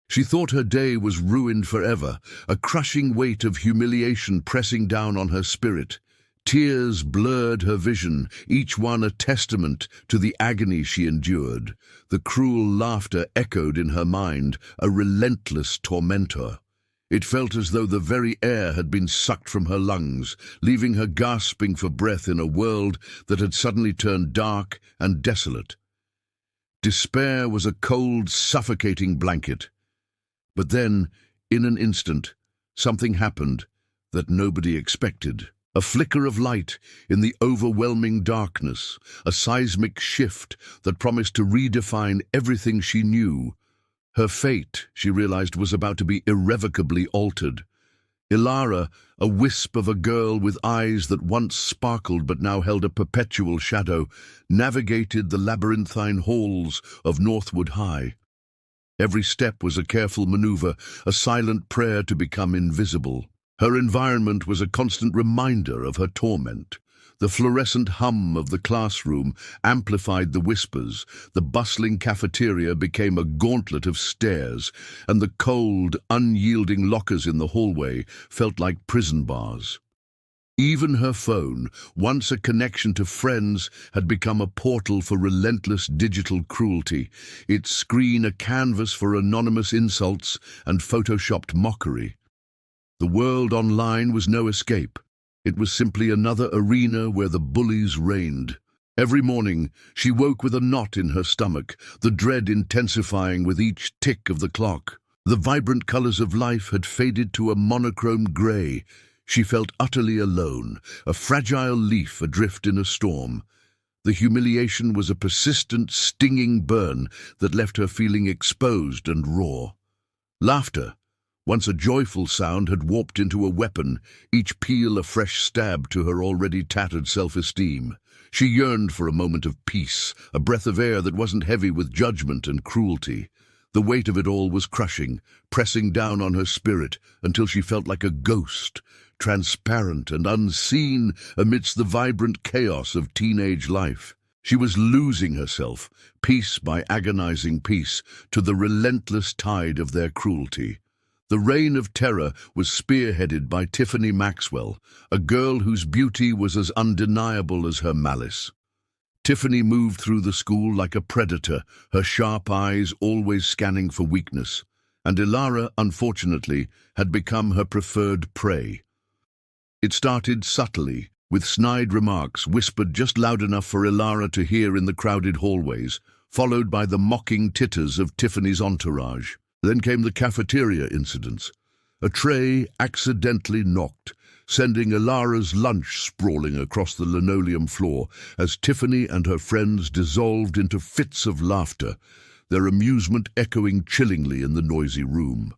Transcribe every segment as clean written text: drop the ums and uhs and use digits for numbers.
She thought her day was ruined forever, a crushing weight of humiliation pressing down on her spirit. Tears blurred her vision, each one a testament to the agony she endured. The cruel laughter echoed in her mind, a relentless tormentor. It felt as though the very air had been sucked from her lungs, leaving her gasping for breath in a world that had suddenly turned dark and desolate. Despair was a cold, suffocating blanket. But then, in an instant, something happened that nobody expected. A flicker of light in the overwhelming darkness, a seismic shift that promised to redefine everything she knew. Her fate, she realized, was about to be irrevocably altered. Ilara, a wisp of a girl with eyes that once sparkled but now held a perpetual shadow, navigated the labyrinthine halls of Northwood High. Every step was a careful maneuver, a silent prayer to become invisible. Her environment was a constant reminder of her torment. The fluorescent hum of the classroom amplified the whispers, the bustling cafeteria became a gauntlet of stairs, and the cold, unyielding lockers in the hallway felt like prison bars. Even her phone, once a connection to friends, had become a portal for relentless digital cruelty, its screen a canvas for anonymous insults and photoshopped mockery. The world online was no escape. It was simply another arena where the bullies reigned. Every morning, she woke with a knot in her stomach, the dread intensifying with each tick of the clock. The vibrant colors of life had faded to a monochrome gray. She felt utterly alone, a fragile leaf adrift in a storm. The humiliation was a persistent, stinging burn that left her feeling exposed and raw. Laughter, once a joyful sound, had warped into a weapon, each peal a fresh stab to her already tattered self-esteem. She yearned for a moment of peace, a breath of air that wasn't heavy with judgment and cruelty. The weight of it all was crushing, pressing down on her spirit until she felt like a ghost, transparent and unseen amidst the vibrant chaos of teenage life. She was losing herself, piece by agonizing piece, to the relentless tide of their cruelty. The reign of terror was spearheaded by Tiffany Maxwell, a girl whose beauty was as undeniable as her malice. Tiffany moved through the school like a predator, her sharp eyes always scanning for weakness, and Ilara, unfortunately, had become her preferred prey. It started subtly, with snide remarks whispered just loud enough for Ilara to hear in the crowded hallways, followed by the mocking titters of Tiffany's entourage. Then came the cafeteria incidents. A tray accidentally knocked, sending Ilara's lunch sprawling across the linoleum floor as Tiffany and her friends dissolved into fits of laughter, their amusement echoing chillingly in the noisy room.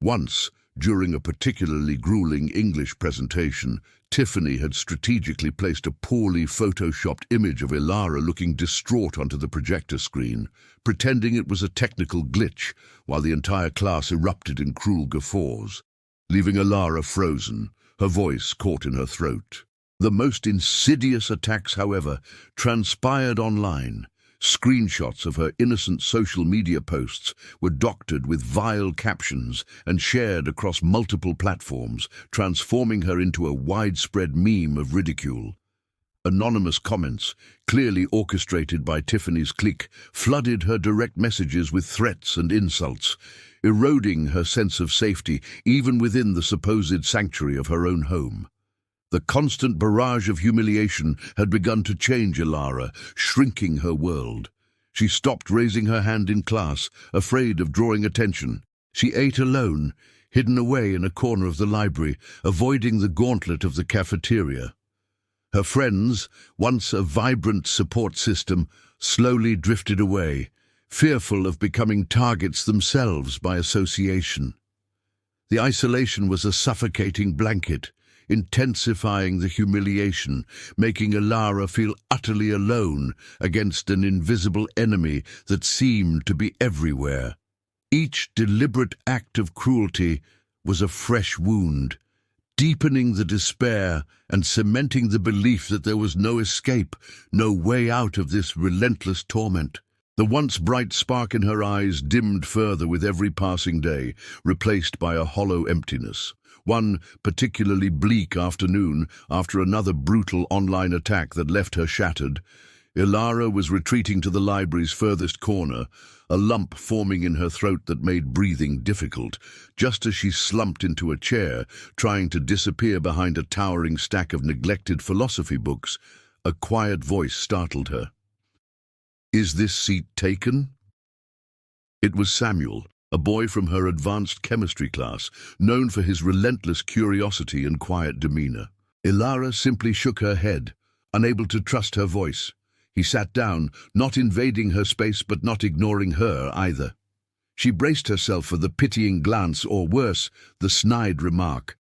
Once, during a particularly grueling English presentation, Tiffany had strategically placed a poorly photoshopped image of Ilara looking distraught onto the projector screen, pretending it was a technical glitch, while the entire class erupted in cruel guffaws, leaving Ilara frozen, her voice caught in her throat. The most insidious attacks, however, transpired online. Screenshots of her innocent social media posts were doctored with vile captions and shared across multiple platforms, transforming her into a widespread meme of ridicule. Anonymous comments, clearly orchestrated by Tiffany's clique, flooded her direct messages with threats and insults, eroding her sense of safety even within the supposed sanctuary of her own home. The constant barrage of humiliation had begun to change Ilara, shrinking her world. She stopped raising her hand in class, afraid of drawing attention. She ate alone, hidden away in a corner of the library, avoiding the gauntlet of the cafeteria. Her friends, once a vibrant support system, slowly drifted away, fearful of becoming targets themselves by association. The isolation was a suffocating blanket, intensifying the humiliation, making Ilara feel utterly alone against an invisible enemy that seemed to be everywhere. Each deliberate act of cruelty was a fresh wound, deepening the despair and cementing the belief that there was no escape, no way out of this relentless torment. The once bright spark in her eyes dimmed further with every passing day, replaced by a hollow emptiness. One particularly bleak afternoon, after another brutal online attack that left her shattered, Ilara was retreating to the library's furthest corner, a lump forming in her throat that made breathing difficult, just as she slumped into a chair, trying to disappear behind a towering stack of neglected philosophy books. A quiet voice startled her. "Is this seat taken?" It was Samuel, a boy from her advanced chemistry class, known for his relentless curiosity and quiet demeanor. Ilara simply shook her head, unable to trust her voice. He sat down, not invading her space but not ignoring her either. She braced herself for the pitying glance, or worse, the snide remark.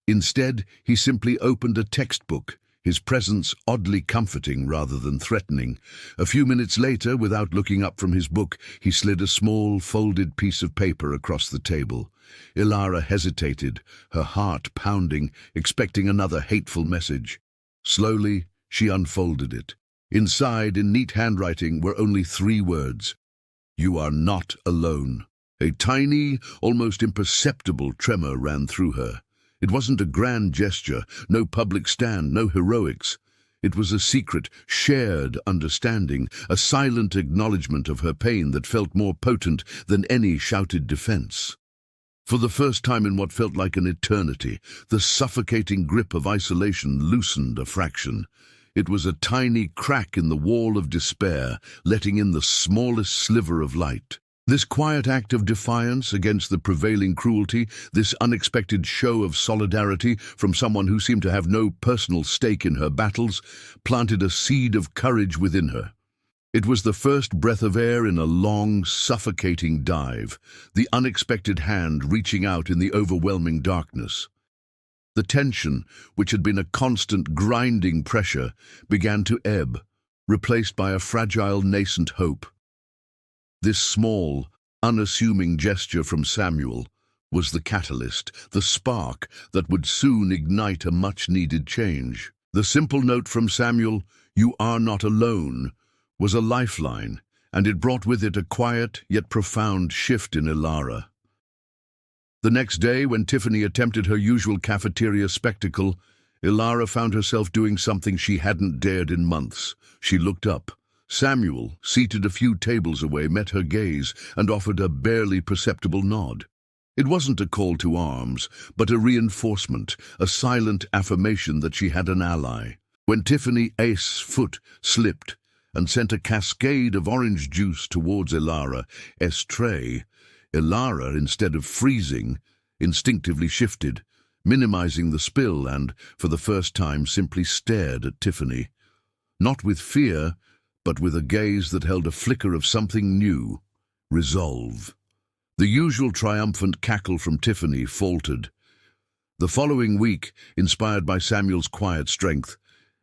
Instead, he simply opened a textbook, his presence oddly comforting rather than threatening. A few minutes later, without looking up from his book, he slid a small, folded piece of paper across the table. Ilara hesitated, her heart pounding, expecting another hateful message. Slowly, she unfolded it. Inside, in neat handwriting, were only 3 words. "You are not alone." A tiny, almost imperceptible tremor ran through her. It wasn't a grand gesture, no public stand, no heroics. It was a secret, shared understanding, a silent acknowledgement of her pain that felt more potent than any shouted defense. For the first time in what felt like an eternity, the suffocating grip of isolation loosened a fraction. It was a tiny crack in the wall of despair, letting in the smallest sliver of light. This quiet act of defiance against the prevailing cruelty, this unexpected show of solidarity from someone who seemed to have no personal stake in her battles, planted a seed of courage within her. It was the first breath of air in a long, suffocating dive, the unexpected hand reaching out in the overwhelming darkness. The tension, which had been a constant grinding pressure, began to ebb, replaced by a fragile, nascent hope. This small, unassuming gesture from Samuel was the catalyst, the spark that would soon ignite a much-needed change. The simple note from Samuel, "You are not alone," was a lifeline, and it brought with it a quiet yet profound shift in Ilara. The next day, when Tiffany attempted her usual cafeteria spectacle, Ilara found herself doing something she hadn't dared in months. She looked up. Samuel, seated a few tables away, met her gaze and offered a barely perceptible nod. It wasn't a call to arms, but a reinforcement, a silent affirmation that she had an ally. When Tiffany's foot slipped and sent a cascade of orange juice towards Ilara's tray, Ilara, instead of freezing, instinctively shifted, minimizing the spill and, for the first time, simply stared at Tiffany. Not with fear, but with a gaze that held a flicker of something new, resolve. The usual triumphant cackle from Tiffany faltered. The following week, inspired by Samuel's quiet strength,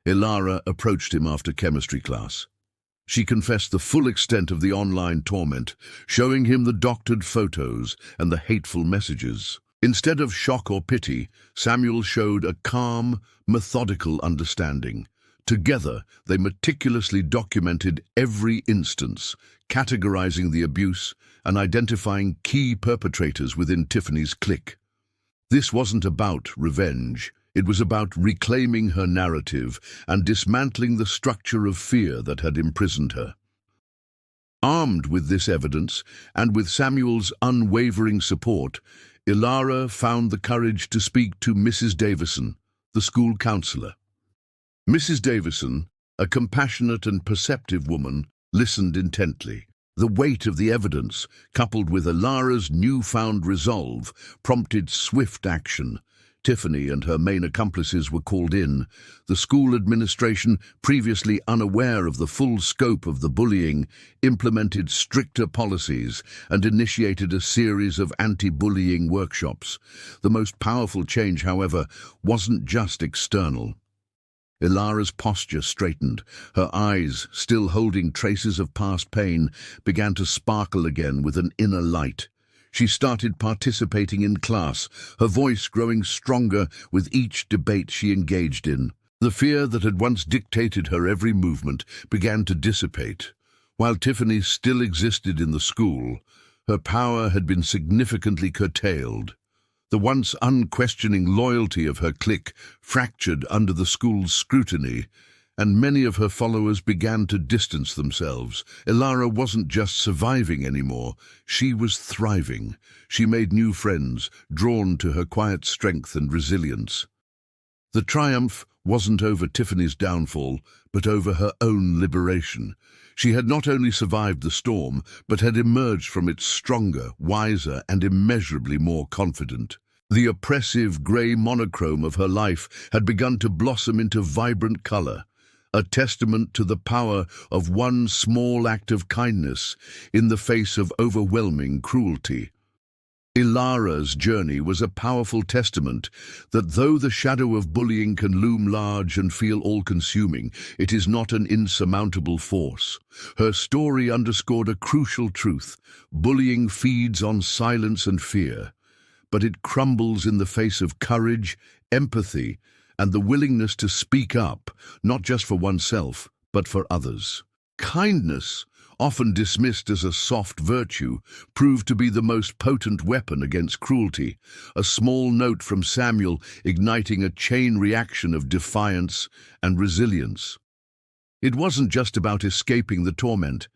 Ilara approached him after chemistry class. She confessed the full extent of the online torment, showing him the doctored photos and the hateful messages. Instead of shock or pity, Samuel showed a calm, methodical understanding. Together, they meticulously documented every instance, categorizing the abuse and identifying key perpetrators within Tiffany's clique. This wasn't about revenge. It was about reclaiming her narrative and dismantling the structure of fear that had imprisoned her. Armed with this evidence, and with Samuel's unwavering support, Ilara found the courage to speak to Mrs. Davison, the school counselor. Mrs. Davison, a compassionate and perceptive woman, listened intently. The weight of the evidence, coupled with Ilara's newfound resolve, prompted swift action. Tiffany and her main accomplices were called in. The school administration, previously unaware of the full scope of the bullying, implemented stricter policies and initiated a series of anti-bullying workshops. The most powerful change, however, wasn't just external. Ilara's posture straightened. Her eyes, still holding traces of past pain, began to sparkle again with an inner light. She started participating in class, her voice growing stronger with each debate she engaged in. The fear that had once dictated her every movement began to dissipate. While Tiffany still existed in the school, her power had been significantly curtailed. The once unquestioning loyalty of her clique fractured under the school's scrutiny, and many of her followers began to distance themselves. Ilara wasn't just surviving anymore, she was thriving. She made new friends, drawn to her quiet strength and resilience. The triumph wasn't over Tiffany's downfall, but over her own liberation. She had not only survived the storm, but had emerged from it stronger, wiser, and immeasurably more confident. The oppressive grey monochrome of her life had begun to blossom into vibrant color, a testament to the power of one small act of kindness in the face of overwhelming cruelty. Ilara's journey was a powerful testament that though the shadow of bullying can loom large and feel all-consuming, it is not an insurmountable force. Her story underscored a crucial truth: bullying feeds on silence and fear, but it crumbles in the face of courage, empathy, and the willingness to speak up, not just for oneself, but for others. Kindness, often dismissed as a soft virtue, proved to be the most potent weapon against cruelty, a small note from Samuel igniting a chain reaction of defiance and resilience. It wasn't just about escaping the torment.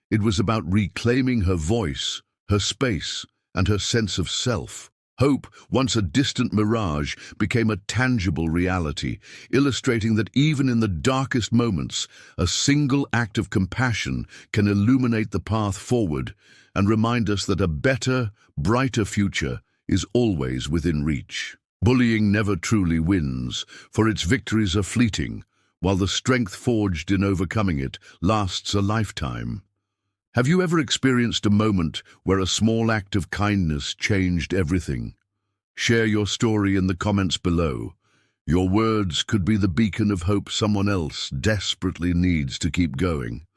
It was about reclaiming her voice, her space, and her sense of self. Hope, once a distant mirage, became a tangible reality, illustrating that even in the darkest moments, a single act of compassion can illuminate the path forward and remind us that a better, brighter future is always within reach. Bullying never truly wins, for its victories are fleeting, while the strength forged in overcoming it lasts a lifetime. Have you ever experienced a moment where a small act of kindness changed everything? Share your story in the comments below. Your words could be the beacon of hope someone else desperately needs to keep going.